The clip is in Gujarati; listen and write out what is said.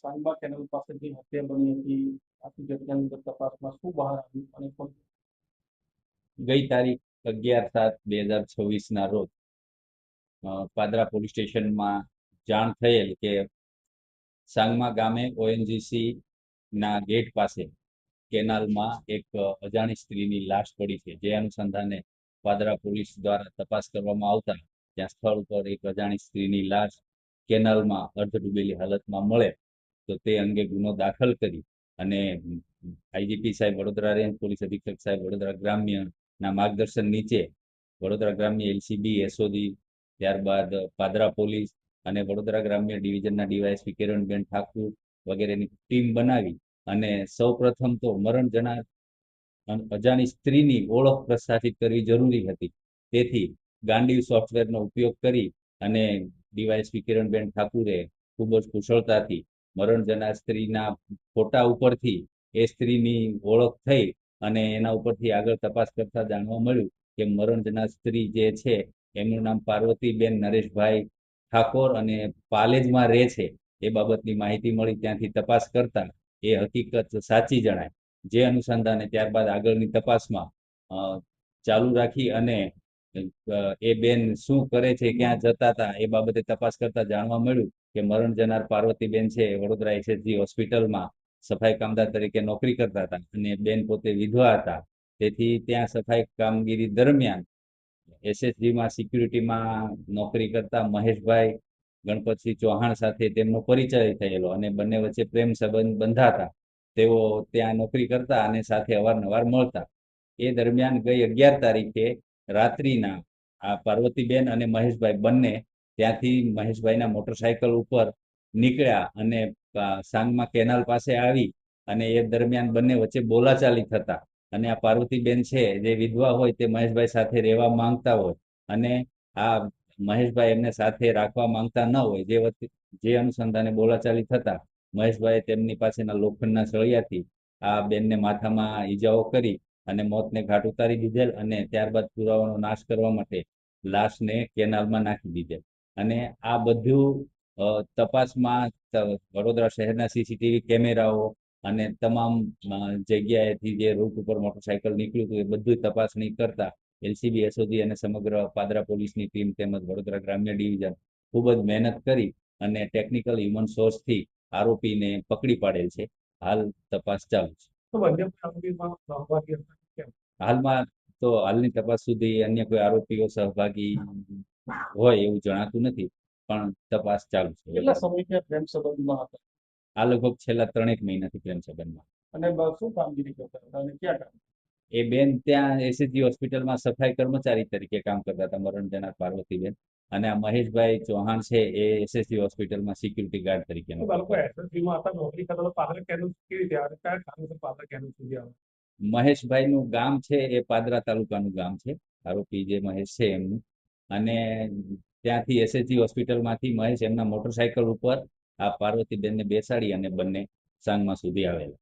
સાંગબા કેનાલ પાસે જે હત્યા બની હતી, આખી ઘટનાની અંદર તપાસમાં શું બહાર આવ્યું અને કોણ? ગઈ તારીખ 11/7/2026 ના રોજ પાદરા પોલીસ સ્ટેશનમાં જાણ થયેલ કે સાંગમા ગામે ઓએનજીસી ના ગેટ પાસે કેનાલમાં એક અજાણી સ્ત્રીની લાશ પડી છે. જે અનુસંધાને પાદરા પોલીસ દ્વારા તપાસ કરવામાં આવતા ત્યાં સ્થળ પર એક અજાણી સ્ત્રીની લાશ કેનાલમાં અર્ધ ડૂબેલી હાલતમાં મળે તો તે અંગે ગુનો દાખલ કરી અને આઈજીપી સાહેબ વડોદરા રેન્જ, પોલીસ અધિક્ષક સાહેબ વડોદરા ગ્રામ્ય ના માર્ગદર્શન નીચે વડોદરા ગ્રામ્ય એલસીબી, એસઓજી, ત્યારબાદ પાદરા પોલીસ અને વડોદરા ગ્રામ્ય ડિવિઝનના ડીવાયએસપી કિરણબેન ઠાકુર વગેરેની ટીમ બનાવી અને સૌપ્રથમ તો મરણ જનાર અજાણી સ્ત્રીની ઓળખ પ્રસ્થાપિત કરવી જરૂરી હતી. તેથી ગાંડીવ સોફ્ટવેરનો ઉપયોગ કરી અને ડીવાયએસપી કિરણબેન ઠાકુરે ખૂબ જ કુશળતાથી મરણ જનાર સ્ત્રીના ફોટા ઉપરથી એ સ્ત્રીની ઓળખ થઈ અને એના ઉપરથી આગળ તપાસ કરતા જાણવા મળ્યું કે મરણ જનાર સ્ત્રી જે છે એમનું નામ પાર્વતીબેન નરેશભાઈ ઠાકોર અને પાલેજમાં રહે છે એ બાબતની માહિતી મળી. ત્યાંથી તપાસ કરતા એ હકીકત સાચી જણાય. જે અનુસંધાને ત્યારબાદ આગળની તપાસમાં ચાલુ રાખી અને એ બેન શું કરે છે, ક્યાં જતા હતા એ બાબતે તપાસ કરતા જાણવા મળ્યું કે મરણ જનાર પાર્વતીબેન છે વડોદરા એસએસજી હોસ્પિટલમાં સફાઈ કામદાર તરીકે નોકરી કરતા હતા અને બેન પોતે વિધવા હતા. તેથી ત્યાં સફાઈ કામગીરી દરમિયાન એસએસજીમાં સિક્યુરિટીમાં નોકરી કરતા મહેશભાઈ ગણપતસિંહ ચૌહાણ સાથે તેમનો પરિચય થયેલો અને બંને વચ્ચે પ્રેમ સંબંધ બંધાતા. તેઓ ત્યાં નોકરી કરતા અને સાથે અવારનવાર મળતા. એ દરમિયાન ગઈ 11 તારીખે રાત્રિના આ પાર્વતીબેન અને મહેશભાઈ બંને ત્યાંથી મહેશભાઈના મોટરસાયકલ ઉપર નીકળ્યા અને સાંગમા કેનાલ પાસે આવી અને એ દરમિયાન બંને વચ્ચે બોલાચાલી થતા અને આ પાર્વતીબેન છે જે વિધવા હોય તે મહેશભાઈ સાથે રહેવા માંગતા હોય અને આ મહેશભાઈ એમને સાથે રાખવા માંગતા ન હોય. જે અનુસંધાને બોલાચાલી થતા મહેશભાઈ તેમની પાસેના લોખંડના સળિયાથી આ બેનને માથામાં ઈજાઓ કરી અને મોતને ઘાટ ઉતારી દીધેલ અને ત્યારબાદ પુરાવાનો નાશ કરવા માટે લાશને કેનાલમાં નાખી દીધેલ. અને આ બધું તપાસમાં વડોદરા શહેરના સીસીટીવી કેમેરાઓ અને તમામ જગ્યાએથી જે રૂટ ઉપર મોટરસાયકલ નીકળ્યું હતું એ બધું તપાસણી કરતા એલસીબી, એસઓજી અને સમગ્ર પાદરા પોલીસની ટીમ તેમજ વડોદરા ગ્રામ્ય ડિવિઝન ખૂબ જ મહેનત કરી અને ટેકનિકલ હ્યુમન સોર્સથી આરોપીને પકડી પાડેલ છે. હાલ તપાસ ચાલુ છે. તો બંને આરોપીમાં સહભાગી હતા કેમ? હાલમાં તો હાલની તપાસ સુધી અન્ય કોઈ આરોપીઓ સહભાગી હોય એવું જણાતું નથી, પણ તપાસ ચાલુ છે. કેટલા સમયથી પ્રેમ સંબંધમાં હતા આ લગભગ છેલ્લા 3 મહિનાથી પ્રેમ સંબંધમાં. અને શું કામગીરી કરતા હતા અને ક્યાં કામ? એ બેન ત્યાં એસએસજી હોસ્પિટલમાં સફાઈ કર્મચારી તરીકે કામ કરતા હતા, મરણ જનાર પાર્વતીબેન. અને આ મહેશભાઈ ચૌહાણ છે એ એસએસજી હોસ્પિટલમાં સિક્યુરિટી ગાર્ડ તરીકે એસએસજીમાં હતા, નોકરી કરતા હતા. પાદરા કેનાલ કેવી રીતે આવે? કયા કારણસર પાદરા કેનાલ સુધી આવે? મહેશભાઈનું ગામ છે એ પાદરા તાલુકાનું ગામ છે, આરોપી જે મહેશ છે એમનું. અને ત્યાંથી એસએસજી હોસ્પિટલમાંથી મહેશ એમના મોટરસાયકલ ઉપર આ પાર્વતીબેનને બેસાડી અને બંને સાંગમા સુધી આવેલા.